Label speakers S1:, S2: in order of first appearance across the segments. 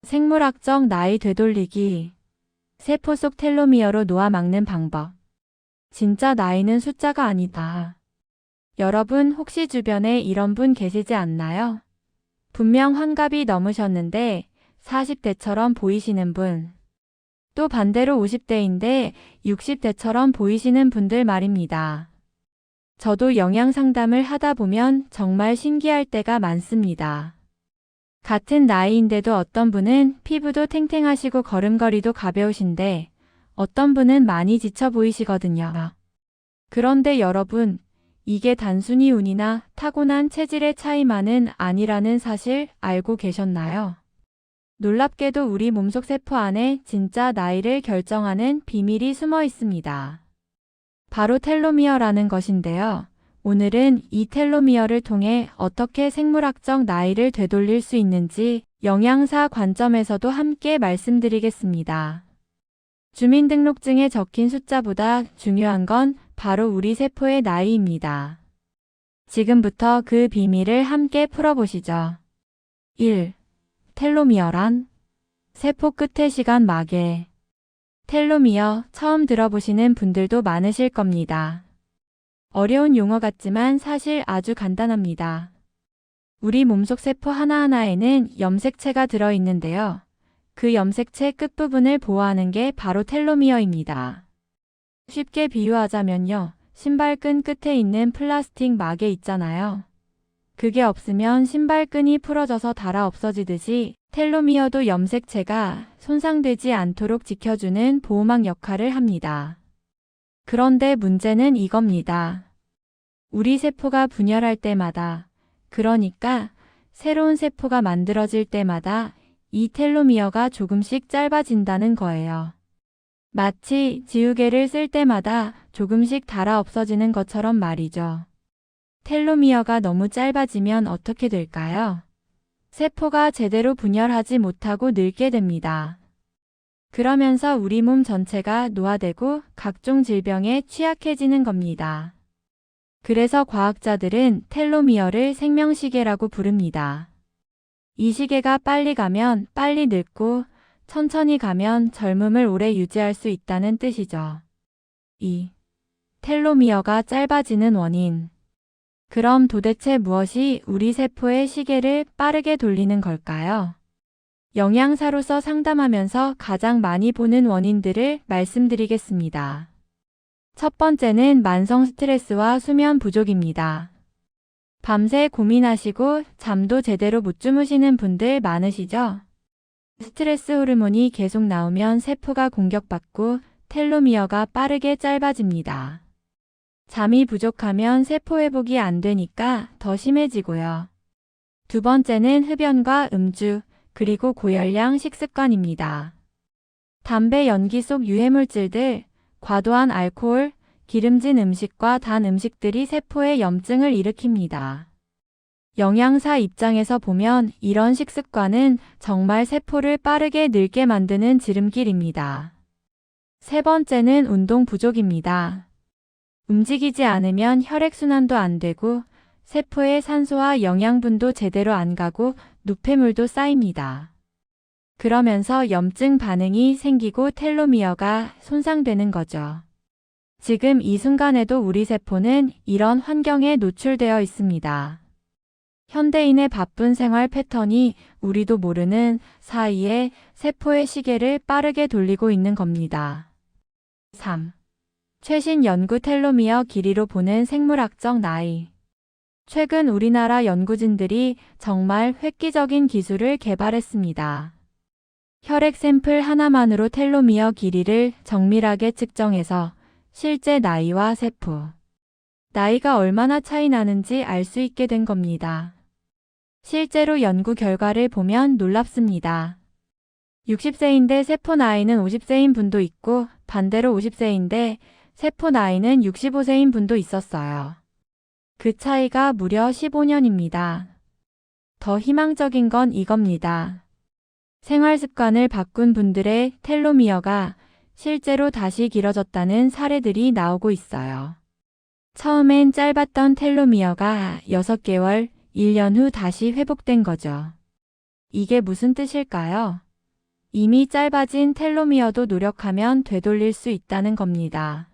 S1: 생물학적 나이 되돌리기. 세포 속 텔로미어로 노화 막는 방법. 진짜 나이는 숫자가 아니다. 여러분 혹시 주변에 이런 분 계시지 않나요? 분명 환갑이 넘으셨는데 40대처럼 보이시는 분. 또 반대로 50대인데 60대처럼 보이시는 분들 말입니다. 저도 영양 상담을 하다 보면 정말 신기할 때가 많습니다. 같은 나이인데도 어떤 분은 피부도 탱탱하시고 걸음걸이도 가벼우신데 어떤 분은 많이 지쳐 보이시거든요. 그런데 여러분, 이게 단순히 운이나 타고난 체질의 차이만은 아니라는 사실 알고 계셨나요? 놀랍게도 우리 몸속 세포 안에 진짜 나이를 결정하는 비밀이 숨어 있습니다. 바로 텔로미어라는 것인데요. 오늘은 이 텔로미어를 통해 어떻게 생물학적 나이를 되돌릴 수 있는지 영양사 관점에서도 함께 말씀드리겠습니다. 주민등록증에 적힌 숫자보다 중요한 건 바로 우리 세포의 나이입니다. 지금부터 그 비밀을 함께 풀어보시죠. 1. 텔로미어란? 세포 끝의 시간 마개. 텔로미어 처음 들어보시는 분들도 많으실 겁니다. 어려운 용어 같지만 사실 아주 간단합니다. 우리 몸속 세포 하나하나에는 염색체가 들어있는데요. 그 염색체 끝부분을 보호하는 게 바로 텔로미어입니다. 쉽게 비유하자면요. 신발끈 끝에 있는 플라스틱 마개 있잖아요. 그게 없으면 신발끈이 풀어져서 닳아 없어지듯이 텔로미어도 염색체가 손상되지 않도록 지켜주는 보호막 역할을 합니다. 그런데 문제는 이겁니다. 우리 세포가 분열할 때마다, 그러니까 새로운 세포가 만들어질 때마다 이 텔로미어가 조금씩 짧아진다는 거예요. 마치 지우개를 쓸 때마다 조금씩 닳아 없어지는 것처럼 말이죠. 텔로미어가 너무 짧아지면 어떻게 될까요? 세포가 제대로 분열하지 못하고 늙게 됩니다. 그러면서 우리 몸 전체가 노화되고 각종 질병에 취약해지는 겁니다. 그래서 과학자들은 텔로미어를 생명시계라고 부릅니다. 이 시계가 빨리 가면 빨리 늙고 천천히 가면 젊음을 오래 유지할 수 있다는 뜻이죠. 2. 텔로미어가 짧아지는 원인. 그럼 도대체 무엇이 우리 세포의 시계를 빠르게 돌리는 걸까요? 영양사로서 상담하면서 가장 많이 보는 원인들을 말씀드리겠습니다. 첫 번째는 만성 스트레스와 수면 부족입니다. 밤새 고민하시고 잠도 제대로 못 주무시는 분들 많으시죠? 스트레스 호르몬이 계속 나오면 세포가 공격받고 텔로미어가 빠르게 짧아집니다. 잠이 부족하면 세포 회복이 안 되니까 더 심해지고요. 두 번째는 흡연과 음주, 그리고 고열량 식습관입니다. 담배 연기 속 유해물질들, 과도한 알코올, 기름진 음식과 단 음식들이 세포에 염증을 일으킵니다. 영양사 입장에서 보면 이런 식습관은 정말 세포를 빠르게 늙게 만드는 지름길입니다. 세 번째는 운동 부족입니다. 움직이지 않으면 혈액순환도 안 되고 세포에 산소와 영양분도 제대로 안 가고 노폐물도 쌓입니다. 그러면서 염증 반응이 생기고 텔로미어가 손상되는 거죠. 지금 이 순간에도 우리 세포는 이런 환경에 노출되어 있습니다. 현대인의 바쁜 생활 패턴이 우리도 모르는 사이에 세포의 시계를 빠르게 돌리고 있는 겁니다. 3. 최신 연구 텔로미어 길이로 보는 생물학적 나이. 최근 우리나라 연구진들이 정말 획기적인 기술을 개발했습니다. 혈액 샘플 하나만으로 텔로미어 길이를 정밀하게 측정해서 실제 나이와 세포, 나이가 얼마나 차이 나는지 알 수 있게 된 겁니다. 실제로 연구 결과를 보면 놀랍습니다. 60세인데 세포 나이는 50세인 분도 있고 반대로 50세인데 세포 나이는 65세인 분도 있었어요. 그 차이가 무려 15년입니다. 더 희망적인 건 이겁니다. 생활 습관을 바꾼 분들의 텔로미어가 실제로 다시 길어졌다는 사례들이 나오고 있어요. 처음엔 짧았던 텔로미어가 6개월, 1년 후 다시 회복된 거죠. 이게 무슨 뜻일까요? 이미 짧아진 텔로미어도 노력하면 되돌릴 수 있다는 겁니다.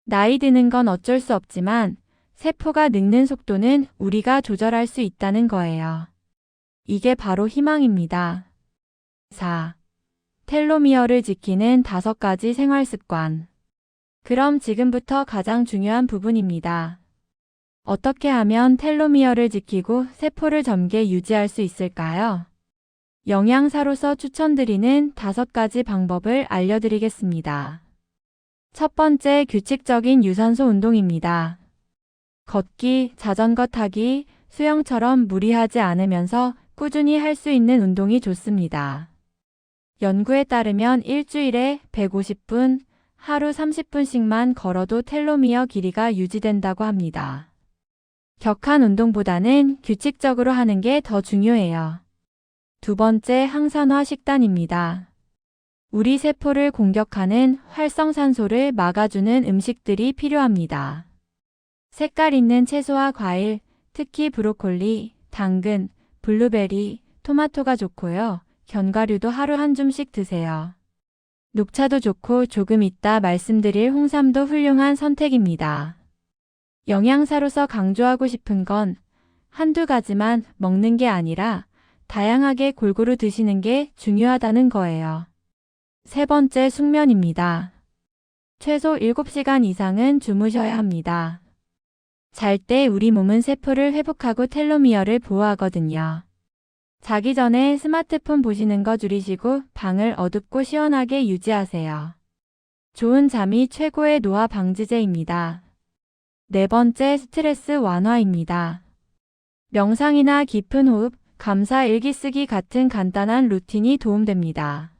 S1: 나이 드는 건 어쩔 수 없지만 세포가 늙는 속도는 우리가 조절할 수 있다는 거예요. 이게 바로 희망입니다. 4. 텔로미어를 지키는 5가지 생활 습관. 그럼 지금부터 가장 중요한 부분입니다. 어떻게 하면 텔로미어를 지키고 세포를 젊게 유지할 수 있을까요? 영양사로서 추천드리는 5가지 방법을 알려드리겠습니다. 첫 번째, 규칙적인 유산소 운동입니다. 걷기, 자전거 타기, 수영처럼 무리하지 않으면서 꾸준히 할 수 있는 운동이 좋습니다. 연구에 따르면 일주일에 150분, 하루 30분씩만 걸어도 텔로미어 길이가 유지된다고 합니다. 격한 운동보다는 규칙적으로 하는 게 더 중요해요. 두 번째, 항산화 식단입니다. 우리 세포를 공격하는 활성산소를 막아주는 음식들이 필요합니다. 색깔 있는 채소와 과일, 특히 브로콜리, 당근, 블루베리, 토마토가 좋고요. 견과류도 하루 한 줌씩 드세요. 녹차도 좋고 조금 이따 말씀드릴 홍삼도 훌륭한 선택입니다. 영양사로서 강조하고 싶은 건 한두 가지만 먹는 게 아니라 다양하게 골고루 드시는 게 중요하다는 거예요. 세 번째, 숙면입니다. 최소 7시간 이상은 주무셔야 합니다. 잘 때 우리 몸은 세포를 회복하고 텔로미어를 보호하거든요. 자기 전에 스마트폰 보시는 거 줄이시고 방을 어둡고 시원하게 유지하세요. 좋은 잠이 최고의 노화 방지제입니다. 네 번째, 스트레스 완화입니다. 명상이나 깊은 호흡, 감사 일기 쓰기 같은 간단한 루틴이 도움됩니다.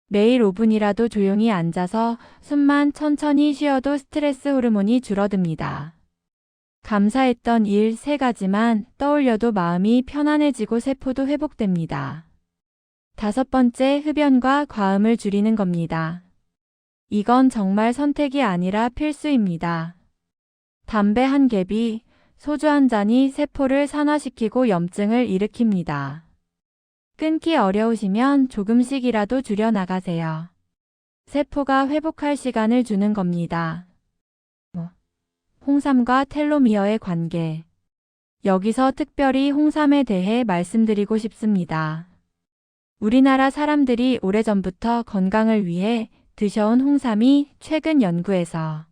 S1: 매일 5분이라도 조용히 앉아서 숨만 천천히 쉬어도 스트레스 호르몬이 줄어듭니다. 감사했던 일 3가지만 떠올려도 마음이 편안해지고 세포도 회복됩니다. 다섯 번째, 흡연과 과음을 줄이는 겁니다. 이건 정말 선택이 아니라 필수입니다. 담배 한 갭이, 소주 한 잔이 세포를 산화시키고 염증을 일으킵니다. 끊기 어려우시면 조금씩이라도 줄여나가세요. 세포가 회복할 시간을 주는 겁니다. 홍삼과 텔로미어의 관계. 여기서 특별히 홍삼에 대해 말씀드리고 싶습니다. 우리나라 사람들이 오래전부터 건강을 위해 드셔온 홍삼이 최근 연구에서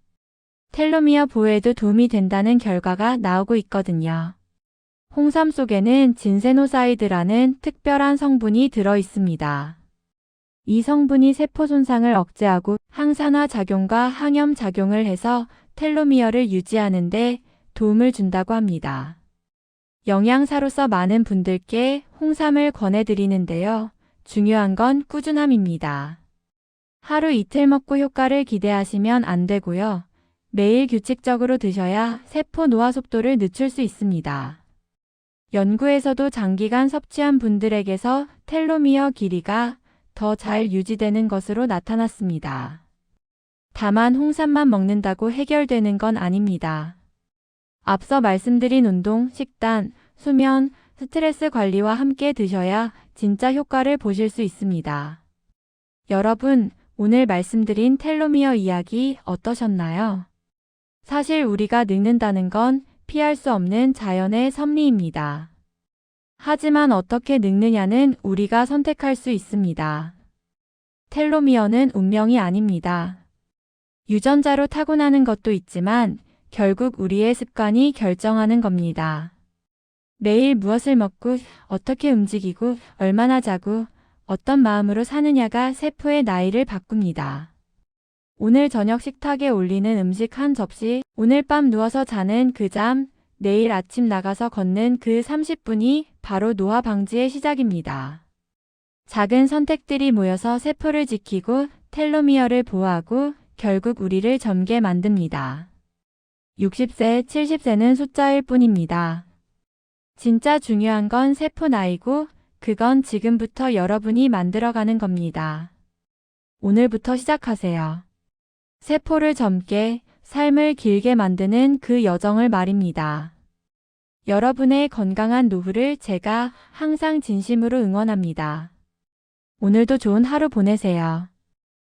S1: 텔로미어 보호에도 도움이 된다는 결과가 나오고 있거든요. 홍삼 속에는 진세노사이드라는 특별한 성분이 들어 있습니다. 이 성분이 세포 손상을 억제하고 항산화 작용과 항염 작용을 해서 텔로미어를 유지하는 데 도움을 준다고 합니다. 영양사로서 많은 분들께 홍삼을 권해드리는데요. 중요한 건 꾸준함입니다. 하루 이틀 먹고 효과를 기대하시면 안 되고요. 매일 규칙적으로 드셔야 세포 노화 속도를 늦출 수 있습니다. 연구에서도 장기간 섭취한 분들에게서 텔로미어 길이가 더 잘 유지되는 것으로 나타났습니다. 다만 홍삼만 먹는다고 해결되는 건 아닙니다. 앞서 말씀드린 운동, 식단, 수면, 스트레스 관리와 함께 드셔야 진짜 효과를 보실 수 있습니다. 여러분, 오늘 말씀드린 텔로미어 이야기 어떠셨나요? 사실 우리가 늙는다는 건 피할 수 없는 자연의 섭리입니다. 하지만 어떻게 늙느냐는 우리가 선택할 수 있습니다. 텔로미어는 운명이 아닙니다. 유전자로 타고나는 것도 있지만 결국 우리의 습관이 결정하는 겁니다. 매일 무엇을 먹고 어떻게 움직이고 얼마나 자고 어떤 마음으로 사느냐가 세포의 나이를 바꿉니다. 오늘 저녁 식탁에 올리는 음식 한 접시, 오늘 밤 누워서 자는 그 잠, 내일 아침 나가서 걷는 그 30분이 바로 노화 방지의 시작입니다. 작은 선택들이 모여서 세포를 지키고 텔로미어를 보호하고 결국 우리를 젊게 만듭니다. 60세, 70세는 숫자일 뿐입니다. 진짜 중요한 건 세포 나이고 그건 지금부터 여러분이 만들어가는 겁니다. 오늘부터 시작하세요. 세포를 젊게, 삶을 길게 만드는 그 여정을 말입니다. 여러분의 건강한 노후를 제가 항상 진심으로 응원합니다. 오늘도 좋은 하루 보내세요.